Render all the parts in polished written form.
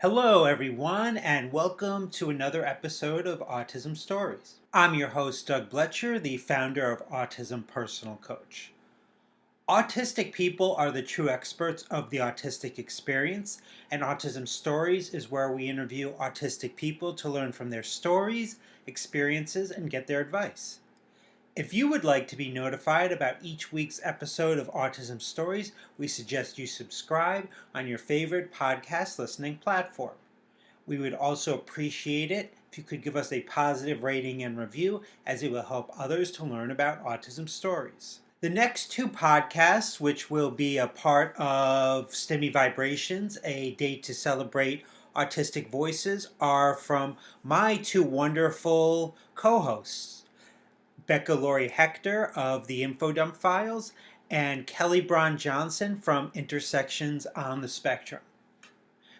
Hello, everyone, and welcome to another episode of Autism Stories. I'm your host, Doug Bletcher, the founder of Autism Personal Coach. Autistic people are the true experts of the autistic experience, and Autism Stories is where we interview autistic people to learn from their stories, experiences, and get their advice. If you would like to be notified about each week's episode of Autism Stories, we suggest you subscribe on your favorite podcast listening platform. We would also appreciate it if you could give us a positive rating and review, as it will help others to learn about autism stories. The next two podcasts, which will be a part of STEMI Vibrations, a day to celebrate autistic voices, are from my two wonderful co-hosts, Becca Laurie Hector of the Infodump Files, and Kelly Braun Johnson from Intersections on the Spectrum.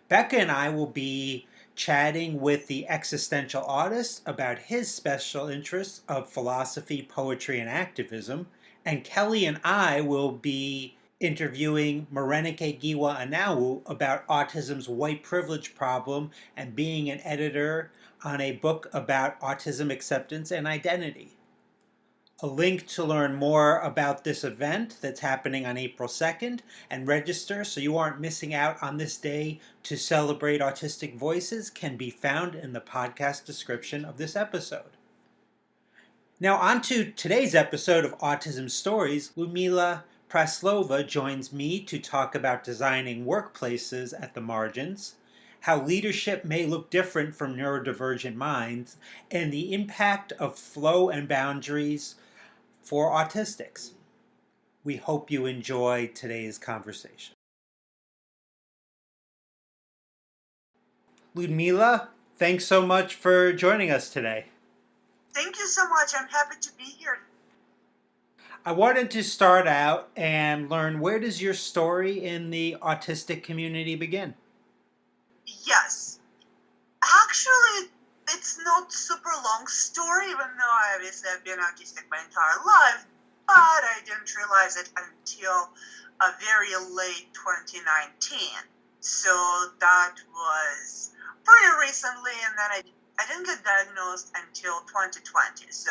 Becca and I will be chatting with the existential autist about his special interests of philosophy, poetry, and activism, and Kelly and I will be interviewing Marenike Giwa Anawu about autism's white privilege problem and being an editor on a book about autism acceptance and identity. A link to learn more about this event that's happening on April 2nd and register so you aren't missing out on this day to celebrate autistic voices can be found in the podcast description of this episode. Now on to today's episode of Autism Stories. Ludmila Praslova joins me to talk about designing workplaces at the margins, how leadership may look different from neurodivergent minds, and the impact of flow and boundaries for autistics. We hope you enjoy today's conversation. Ludmila, thanks so much for joining us today. Thank you so much. I'm happy to be here. I wanted to start out and learn, where does your story in the autistic community begin? Yes. Actually, it's not super long story, even though I obviously have been autistic my entire life, but I didn't realize it until a very late 2019. So that was pretty recently, and then I didn't get diagnosed until 2020. So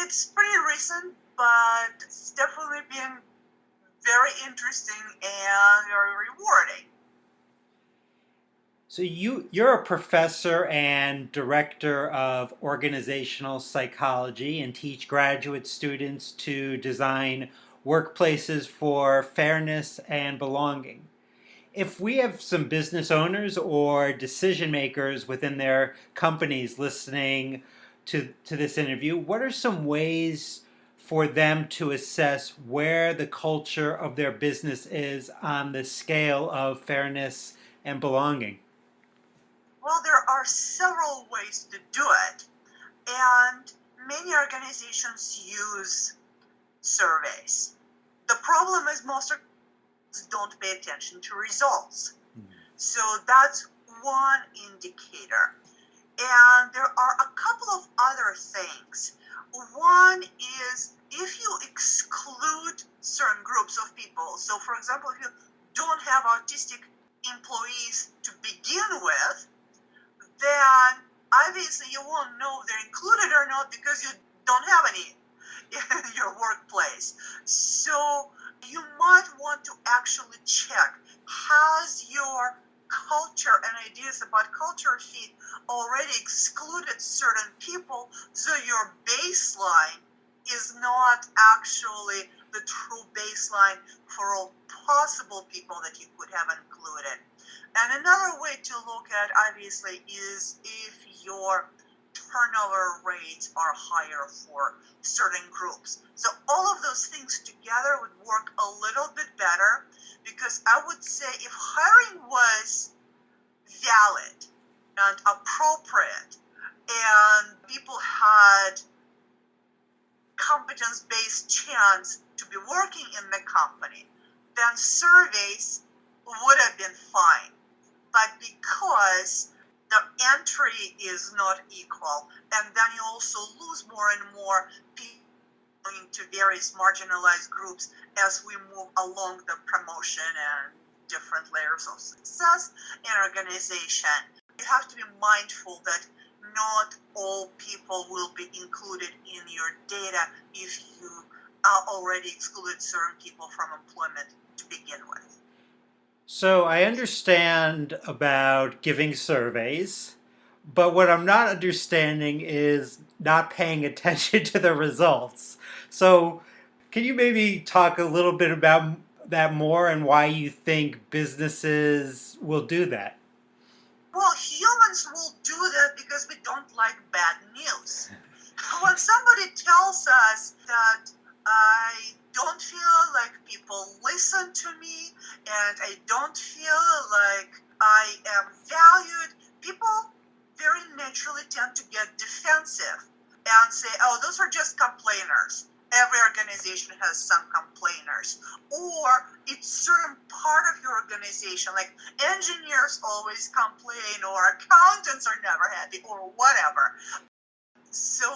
it's pretty recent, but it's definitely been very interesting and very rewarding. So you're a professor and director of organizational psychology and teach graduate students to design workplaces for fairness and belonging. If we have some business owners or decision makers within their companies listening to this interview, what are some ways for them to assess where the culture of their business is on the scale of fairness and belonging? Well, there are several ways to do it, and many organizations use surveys. The problem is most organizations don't pay attention to results. So that's one indicator. And there are a couple of other things. One is if you exclude certain groups of people, so for example, if you don't have autistic employees to begin with, then obviously you won't know if they're included or not because you don't have any in your workplace. So you might want to actually check, has your culture and ideas about culture fit already excluded certain people, so your baseline is not actually the true baseline for all possible people that you could have included. And another way to look at, obviously, is if your turnover rates are higher for certain groups. So all of those things together would work a little bit better, because I would say if hiring was valid and appropriate and people had competence-based chance to be working in the company, then surveys would have been fine. But because the entry is not equal, and then you also lose more and more people to various marginalized groups as we move along the promotion and different layers of success in organization. You have to be mindful that not all people will be included in your data if you already excluded certain people from employment to begin with. So I understand about giving surveys, but what I'm not understanding is not paying attention to the results. So can you maybe talk a little bit about that more and why you think businesses will do that? Well, humans will do that because we don't like bad news. When somebody tells us that I don't feel like people listen to me and I don't feel like I am valued, people very naturally tend to get defensive and say, oh, those are just complainers. Every organization has some complainers. Or it's certain part of your organization, like engineers always complain, or accountants are never happy, or whatever. So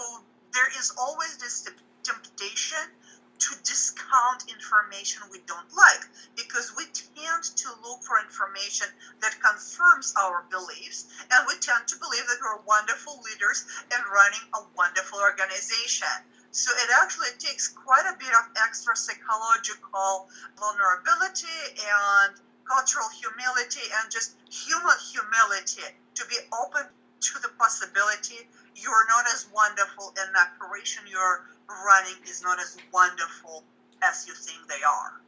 there is always this temptation to discount information we don't like because we tend to look for information that confirms our beliefs, and we tend to believe that we're wonderful leaders and running a wonderful organization. So it actually takes quite a bit of extra psychological vulnerability and cultural humility and just human humility to be open to the possibility you're not as wonderful and the operation you're running is not as wonderful as you think they are.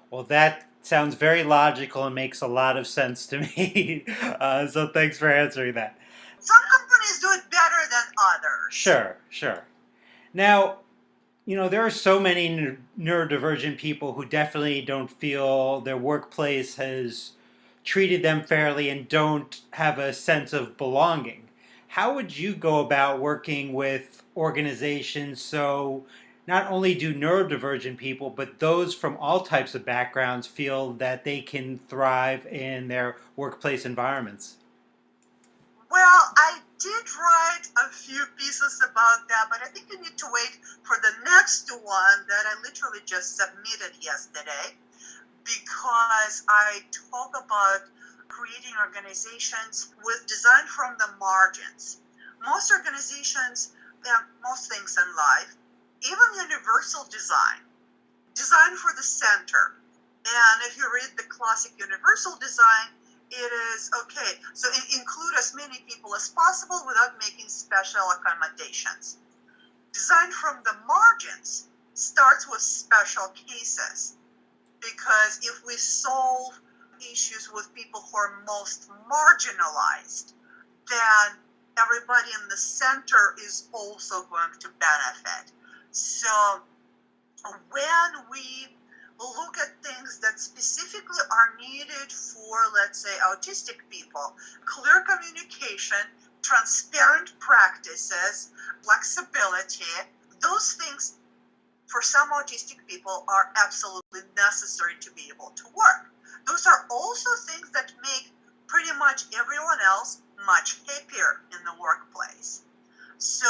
Well, that sounds very logical and makes a lot of sense to me. So thanks for answering that. Some companies do it better than others. Sure. Now, there are so many neurodivergent people who definitely don't feel their workplace has treated them fairly and don't have a sense of belonging. How would you go about working with organizations so not only do neurodivergent people, but those from all types of backgrounds feel that they can thrive in their workplace environments? Well, I did write a few pieces about that, but I think you need to wait for the next one that I literally just submitted yesterday because I talk about creating organizations with design from the margins. Most organizations and most things in life, even universal design for the center. And if you read the classic universal design, it is okay. So include as many people as possible without making special accommodations. Design from the margins starts with special cases because if we solve issues with people who are most marginalized, then everybody in the center is also going to benefit. So when we look at things that specifically are needed for, let's say, autistic people, clear communication, transparent practices, flexibility, those things for some autistic people are absolutely necessary to be able to work. Those are also things that make pretty much everyone else much happier in the workplace. So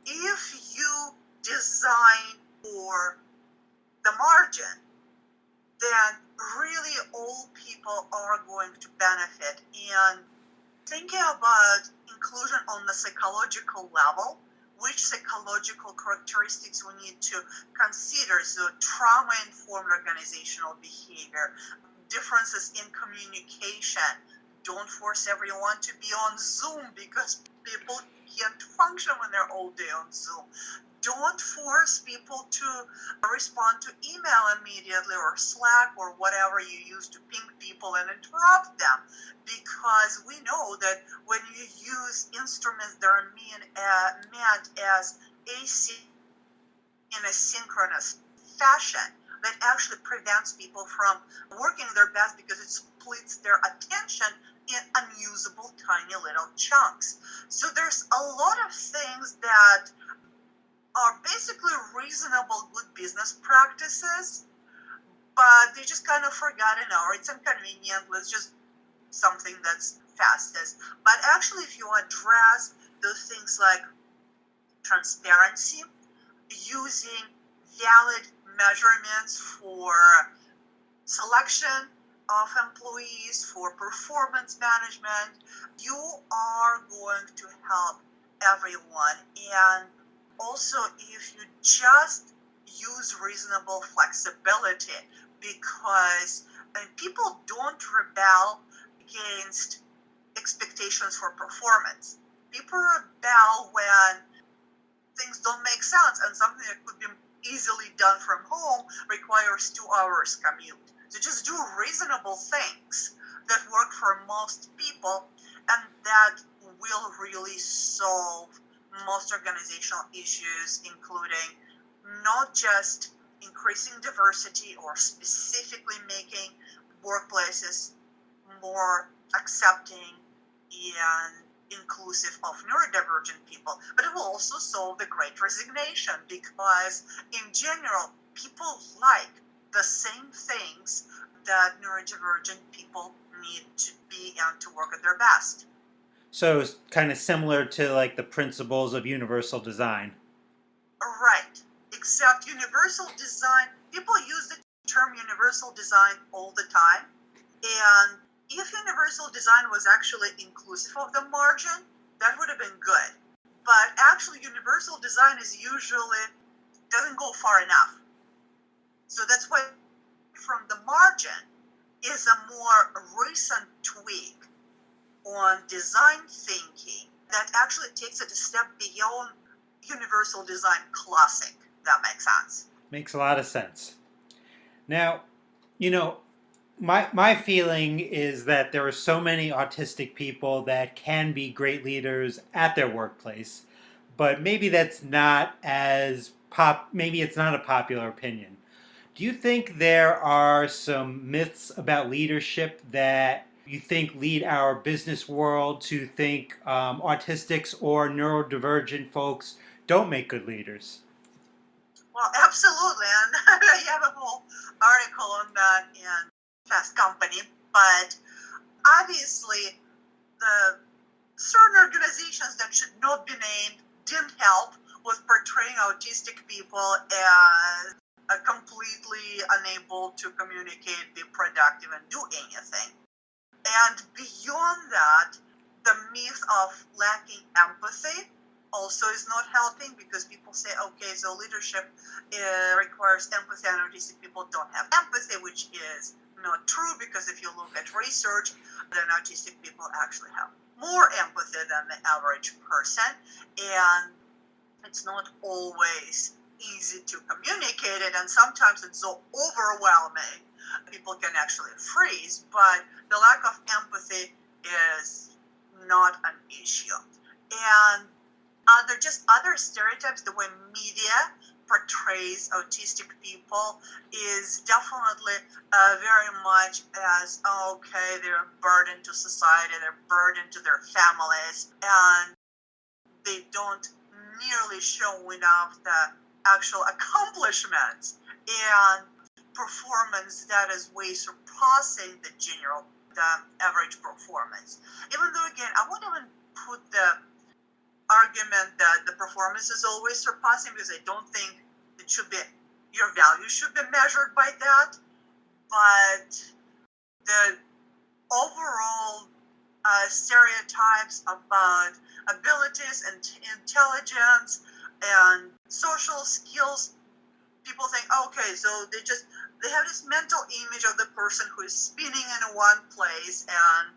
if you design for the margin, then really all people are going to benefit. And thinking about inclusion on the psychological level, which psychological characteristics we need to consider. So trauma-informed organizational behavior, differences in communication. Don't force everyone to be on Zoom because people can't function when they're all day on Zoom. Don't force people to respond to email immediately or Slack or whatever you use to ping people and interrupt them, because we know that when you use instruments that are meant as in a synchronous fashion, that actually prevents people from working their best because it splits their attention in unusable tiny little chunks. So there's a lot of things that are basically reasonable good business practices, but they just kind of forgotten, or it's inconvenient, let's just something that's fastest. But actually, if you address those things like transparency, using valid measurements for selection, of employees, for performance management. You are going to help everyone. And also, if you just use reasonable flexibility, because people don't rebel against expectations for performance. People rebel when things don't make sense and something that could be easily done from home requires 2 hours commute. So just do reasonable things that work for most people, and that will really solve most organizational issues, including not just increasing diversity or specifically making workplaces more accepting and inclusive of neurodivergent people, but it will also solve the great resignation, because in general, people like the same things that neurodivergent people need to be and to work at their best. So it's kind of similar to like the principles of universal design. Right. Except universal design, people use the term universal design all the time. And if universal design was actually inclusive of the margin, that would have been good. But actually, universal design is usually doesn't go far enough. So that's why from the margin is a more recent tweak on design thinking that actually takes it a step beyond universal design classic. That makes sense. Makes a lot of sense. Now, you know, my feeling is that there are so many autistic people that can be great leaders at their workplace, but maybe that's not as maybe it's not a popular opinion. Do you think there are some myths about leadership that you think lead our business world to think autistics or neurodivergent folks don't make good leaders? Well, absolutely. And I have a whole article on that in Fast Company. But obviously, the certain organizations that should not be named didn't help with portraying autistic people as completely unable to communicate, be productive, and do anything. And beyond that, the myth of lacking empathy also is not helping, because people say, okay, so leadership requires empathy, and autistic people don't have empathy, which is not true, because if you look at research, then autistic people actually have more empathy than the average person, and it's not always easy to communicate it, and sometimes it's so overwhelming people can actually freeze, but the lack of empathy is not an issue. And other stereotypes, the way media portrays autistic people is definitely very much as, okay, they're a burden to society, they're a burden to their families, and they don't nearly show enough the actual accomplishments and performance that is way surpassing the average performance. Even though, again, I wouldn't even put the argument that the performance is always surpassing, because I don't think it should be, your value should be measured by that. But the overall stereotypes about abilities and intelligence and social skills, people think, okay, so they have this mental image of the person who is spinning in one place, and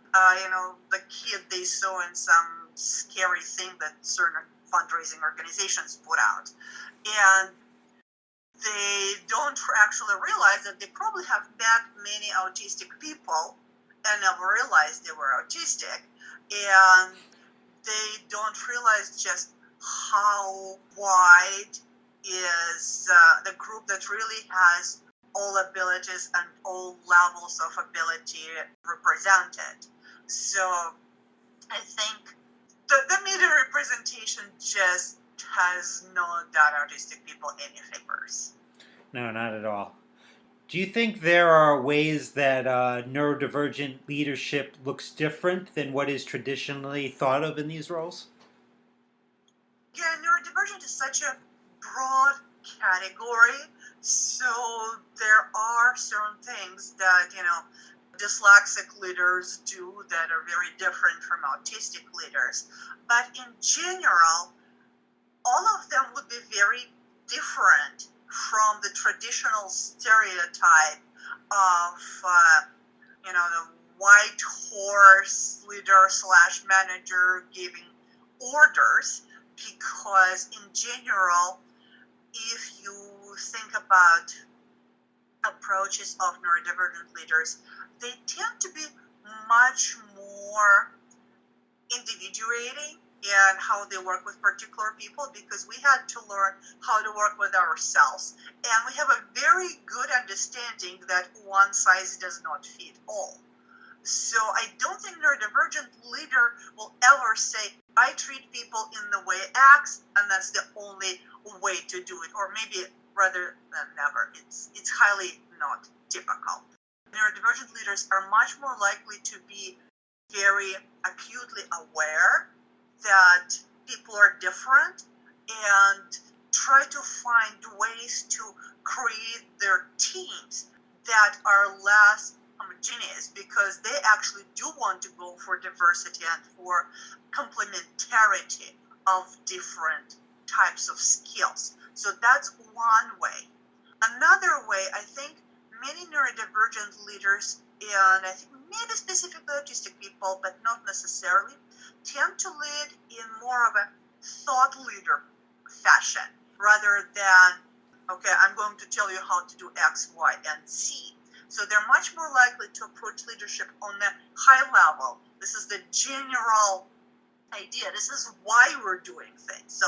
the kid they saw in some scary thing that certain fundraising organizations put out, and they don't actually realize that they probably have met many autistic people and never realized they were autistic, and they don't realize just how wide is the group that really has all abilities and all levels of ability represented. So I think the media representation just has not done autistic people any favors. No, not at all. Do you think there are ways that neurodivergent leadership looks different than what is traditionally thought of in these roles? Yeah, neurodivergent is such a broad category, so there are certain things that dyslexic leaders do that are very different from autistic leaders. But in general, all of them would be very different from the traditional stereotype of, the white horse leader slash manager giving orders, because in general, if you think about approaches of neurodivergent leaders, they tend to be much more individuating in how they work with particular people, because we had to learn how to work with ourselves. And we have a very good understanding that one size does not fit all. So I don't think neurodivergent leader will ever say, I treat people in the way X, and that's the only way to do it. Or maybe rather than never. It's highly not typical. Neurodivergent leaders are much more likely to be very acutely aware that people are different and try to find ways to create their teams that are less homogeneous, because they actually do want to go for diversity and for complementarity of different types of skills. So that's one way. Another way, I think many neurodivergent leaders, and I think maybe specifically autistic people, but not necessarily, tend to lead in more of a thought leader fashion, rather than, okay, I'm going to tell you how to do X, Y, and Z. So they're much more likely to approach leadership on the high level. This is the general idea. This is why we're doing things. So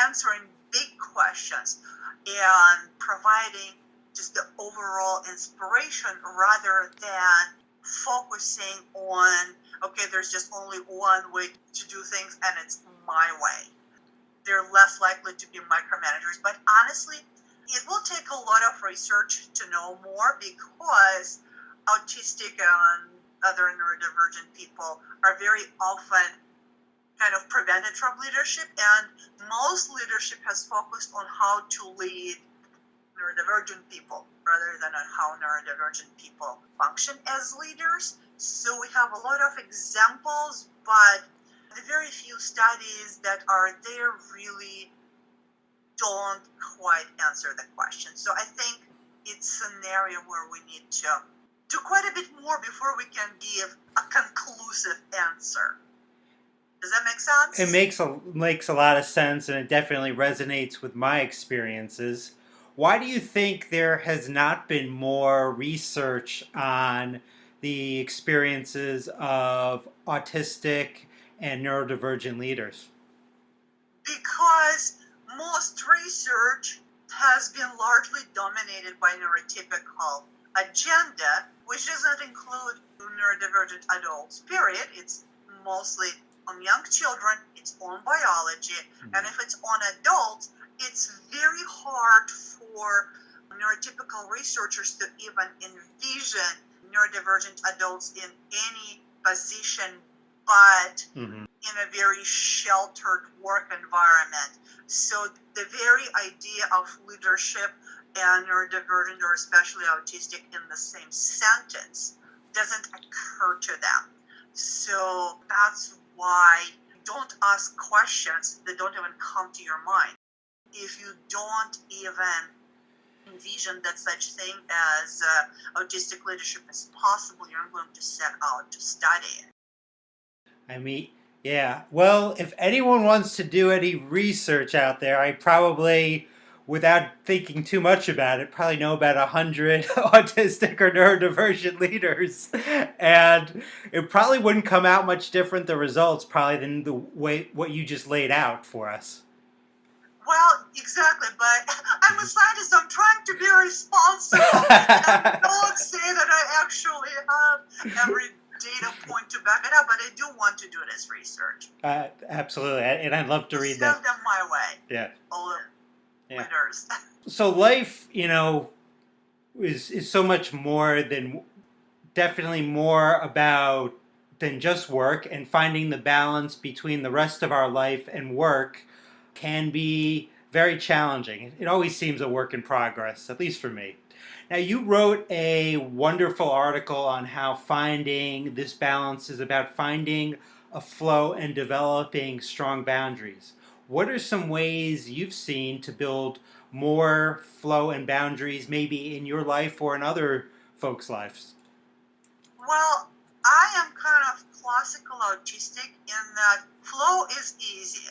answering big questions and providing just the overall inspiration, rather than focusing on, okay, there's just only one way to do things and it's my way. They're less likely to be micromanagers. But honestly, it will take a lot of research to know more, because autistic and other neurodivergent people are very often kind of prevented from leadership, and most leadership has focused on how to lead neurodivergent people rather than on how neurodivergent people function as leaders. So we have a lot of examples, but the very few studies that are there really don't quite answer the question. So I think it's an area where we need to do quite a bit more before we can give a conclusive answer. Does that make sense? It makes a lot of sense, and it definitely resonates with my experiences. Why do you think there has not been more research on the experiences of autistic and neurodivergent leaders? Because most research has been largely dominated by neurotypical agenda, which doesn't include neurodivergent adults, period. It's mostly on young children, it's on biology, and if it's on adults, it's very hard for neurotypical researchers to even envision neurodivergent adults in any position but in a very sheltered work environment. So the very idea of leadership and neurodivergent, or especially autistic, in the same sentence doesn't occur to them. So that's why you don't ask questions that don't even come to your mind. If you don't even envision that such thing as autistic leadership is possible, you're not going to set out to study it. I mean, yeah. Well, if anyone wants to do any research out there, I probably, without thinking too much about it, probably know about 100 autistic or neurodivergent leaders. And it probably wouldn't come out much different, the results, probably, than the way what you just laid out for us. Well, exactly, but I'm a scientist. I'm trying to be responsible and don't say that I actually have every data point to back it up, but I do want to do this research. Absolutely, and I'd love to read that. Send them my way. Yeah. All the leaders. So life, is so much more than, definitely more about than just work, and finding the balance between the rest of our life and work can be very challenging. It always seems a work in progress, at least for me. Now, you wrote a wonderful article on how finding this balance is about finding a flow and developing strong boundaries. What are some ways you've seen to build more flow and boundaries, maybe in your life or in other folks' lives? Well, I am kind of classical autistic in that flow is easy,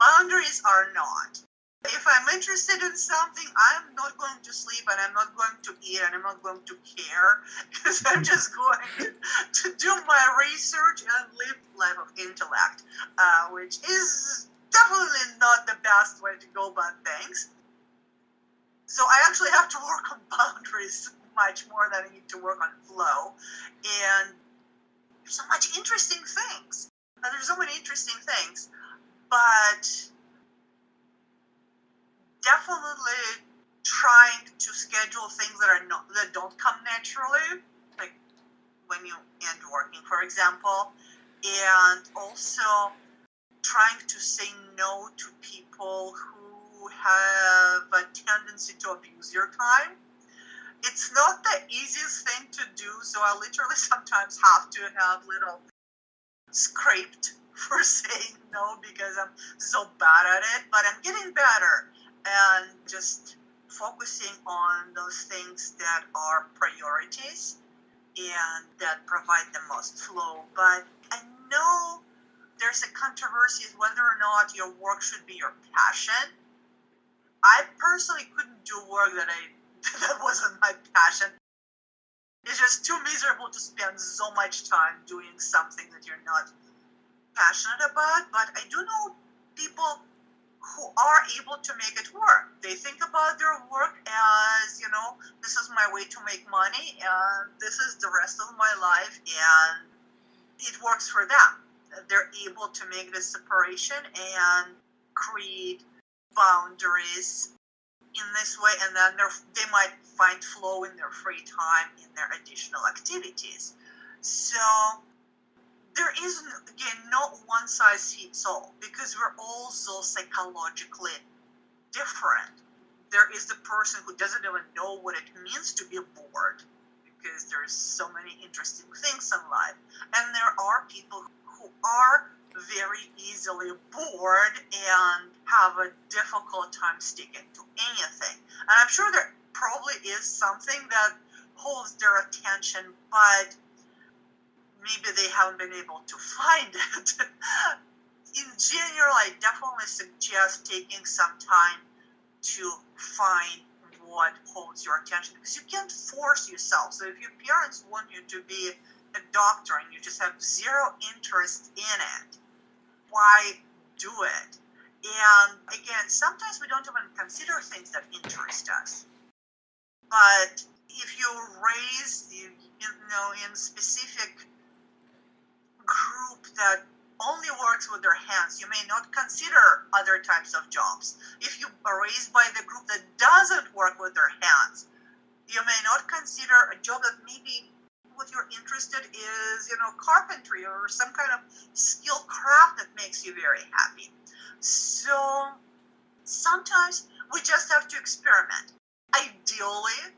boundaries are not. If I'm interested in something, I'm not going to sleep and I'm not going to eat and I'm not going to care because I'm just going to do my research and live life of intellect, which is definitely not the best way to go about things. So I actually have to work on boundaries much more than I need to work on flow. And there's so much interesting things. There's so many interesting things, but definitely trying to schedule things that don't come naturally, like when you end working, for example, and also trying to say no to people who have a tendency to abuse your time. It's not the easiest thing to do, so I literally sometimes have to have little script for saying no because I'm so bad at it, but I'm getting better and just focusing on those things that are priorities and that provide the most flow. But I know there's a controversy whether or not your work should be your passion. I personally couldn't do work that wasn't my passion. It's just too miserable to spend so much time doing something that you're not passionate about. But I do know people who are able to make it work. They think about their work as, this is my way to make money and this is the rest of my life, and it works for them. They're able to make this separation and create boundaries in this way, and then they might find flow in their free time in their additional activities. So there is, again, not one size fits all because we're all so psychologically different. There is the person who doesn't even know what it means to be bored because there's so many interesting things in life, and there are people who are very easily bored and have a difficult time sticking to anything. And I'm sure there probably is something that holds their attention, but maybe they haven't been able to find it. In general, I definitely suggest taking some time to find what holds your attention because you can't force yourself. So if your parents want you to be a doctor and you just have zero interest in it, why do it? And again, sometimes we don't even consider things that interest us. But if you're raised, in specific group that only works with their hands, you may not consider other types of jobs. If you are raised by the group that doesn't work with their hands, you may not consider a job that maybe what you're interested is, carpentry or some kind of skilled craft that makes you very happy. So sometimes we just have to experiment. Ideally,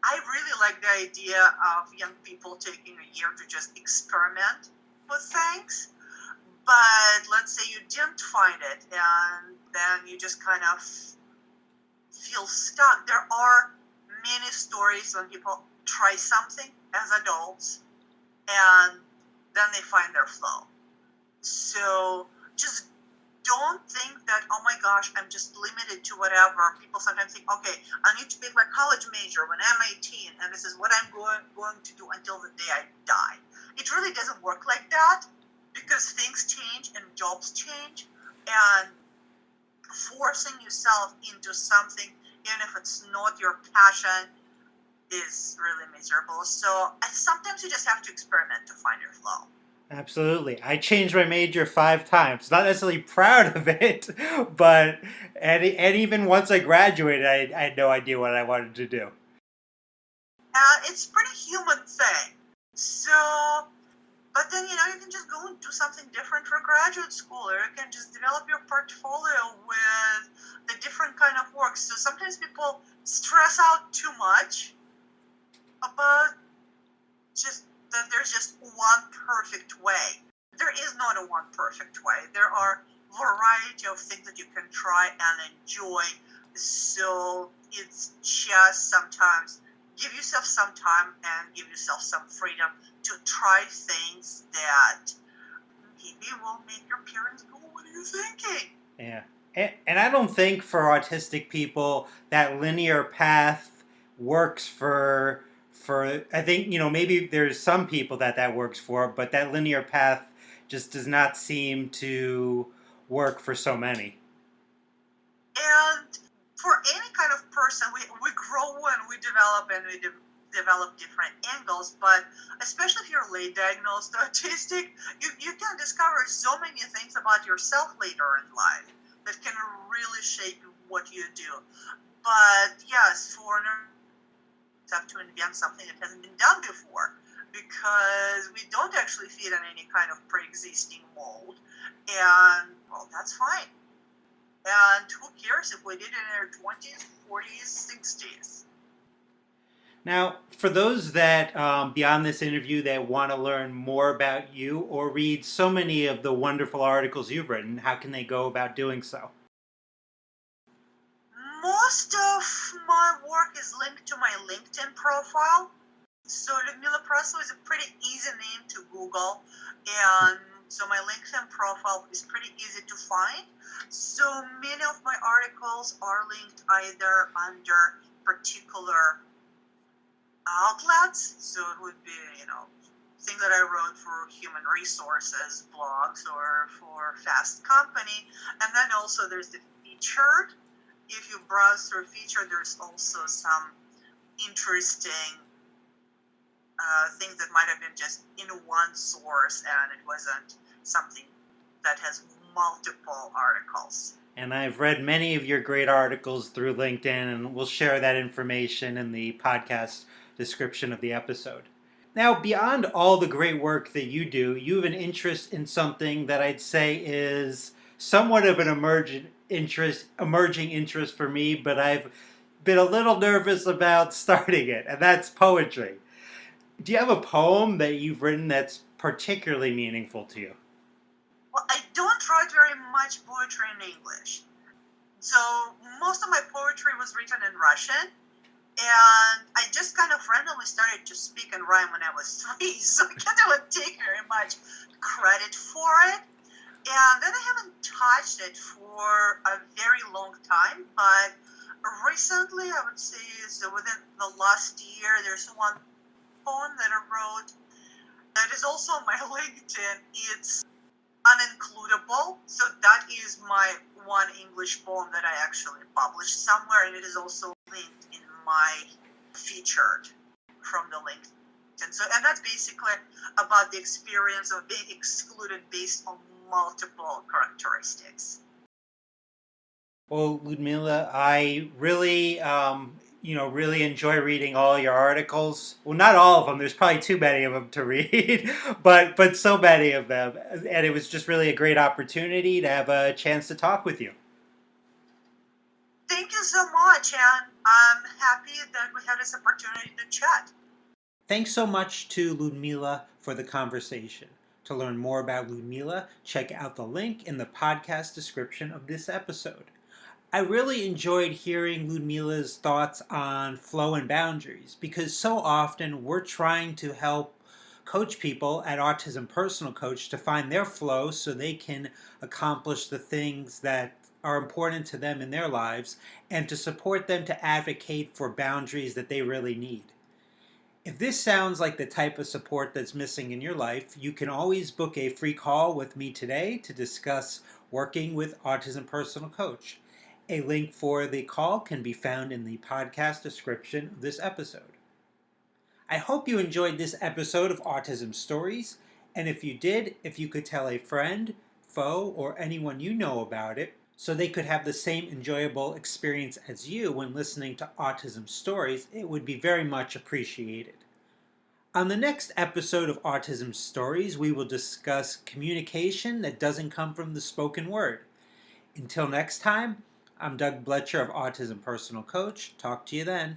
I really like the idea of young people taking a year to just experiment with things. But let's say you didn't find it and then you just kind of feel stuck. There are many stories when people try something as adults and then they find their flow. So just don't think that, oh my gosh, I'm just limited to whatever. People sometimes think, okay, I need to pick my college major when I'm 18 and this is what I'm going to do until the day I die. It really doesn't work like that because things change and jobs change, and forcing yourself into something, even if it's not your passion, is really miserable. So sometimes you just have to experiment to find your flow. Absolutely. I changed my major 5 times. Not necessarily proud of it, but and even once I graduated, I had no idea what I wanted to do. It's a pretty human thing. So, but then, you can just go and do something different for graduate school, or you can just develop your portfolio with the different kind of work. So sometimes people stress out too much about just that there's just one perfect way. There is not a one perfect way. There are a variety of things that you can try and enjoy. So it's just sometimes give yourself some time and give yourself some freedom to try things that maybe will make your parents go, "What are you thinking?" Yeah. And I don't think for autistic people that linear path works for I think, maybe there's some people that works for, but that linear path just does not seem to work for so many. And for any kind of person, we grow and we develop and we develop different angles, but especially if you're late diagnosed autistic, you can discover so many things about yourself later in life that can really shape what you do. But yes, foreigners have to invent something that hasn't been done before because we don't actually fit in any kind of pre-existing mold, and well, that's fine. And who cares if we did it in our 20s, 40s, 60s? Now, for those that, beyond this interview, that want to learn more about you or read so many of the wonderful articles you've written, how can they go about doing so? Most of my work is linked to my LinkedIn profile. So Ludmila Praslova is a pretty easy name to Google, and so my LinkedIn profile is pretty easy to find. So many of my articles are linked either under particular outlets, so it would be, things that I wrote for human resources blogs or for Fast Company, and then also there's the featured. If you browse through featured, there's also some interesting things that might have been just in one source and it wasn't something that has multiple articles. And I've read many of your great articles through LinkedIn, and we'll share that information in the podcast description of the episode. Now, beyond all the great work that you do, you have an interest in something that I'd say is somewhat of an emerging interest for me, but I've been a little nervous about starting it, and that's poetry. Do you have a poem that you've written that's particularly meaningful to you? Well, I don't write very much poetry in English. So most of my poetry was written in Russian. And I just kind of randomly started to speak and rhyme when I was 3, so I can't even take very much credit for it. And then I haven't touched it for a very long time, but recently, I would say, so within the last year, there's one poem that I wrote that is also on my LinkedIn. It's unincludable, so that is my one English poem that I actually published somewhere, and it is also linked in my featured from the LinkedIn. So, and that's basically about the experience of being excluded based on multiple characteristics. Well, Ludmila, I really, really enjoy reading all your articles. Well, not all of them. There's probably too many of them to read, but so many of them. And it was just really a great opportunity to have a chance to talk with you. Thank you so much, and I'm happy that we had this opportunity to chat. Thanks so much to Ludmila for the conversation. To learn more about Ludmila, check out the link in the podcast description of this episode. I really enjoyed hearing Ludmila's thoughts on flow and boundaries because so often we're trying to help coach people at Autism Personal Coach to find their flow so they can accomplish the things that are important to them in their lives and to support them to advocate for boundaries that they really need. If this sounds like the type of support that's missing in your life, you can always book a free call with me today to discuss working with Autism Personal Coach. A link for the call can be found in the podcast description of this episode. I hope you enjoyed this episode of Autism Stories, and if you did, if you could tell a friend, foe, or anyone you know about it, so they could have the same enjoyable experience as you when listening to Autism Stories, it would be very much appreciated. On the next episode of Autism Stories, we will discuss communication that doesn't come from the spoken word. Until next time, I'm Doug Bletcher of Autism Personal Coach. Talk to you then.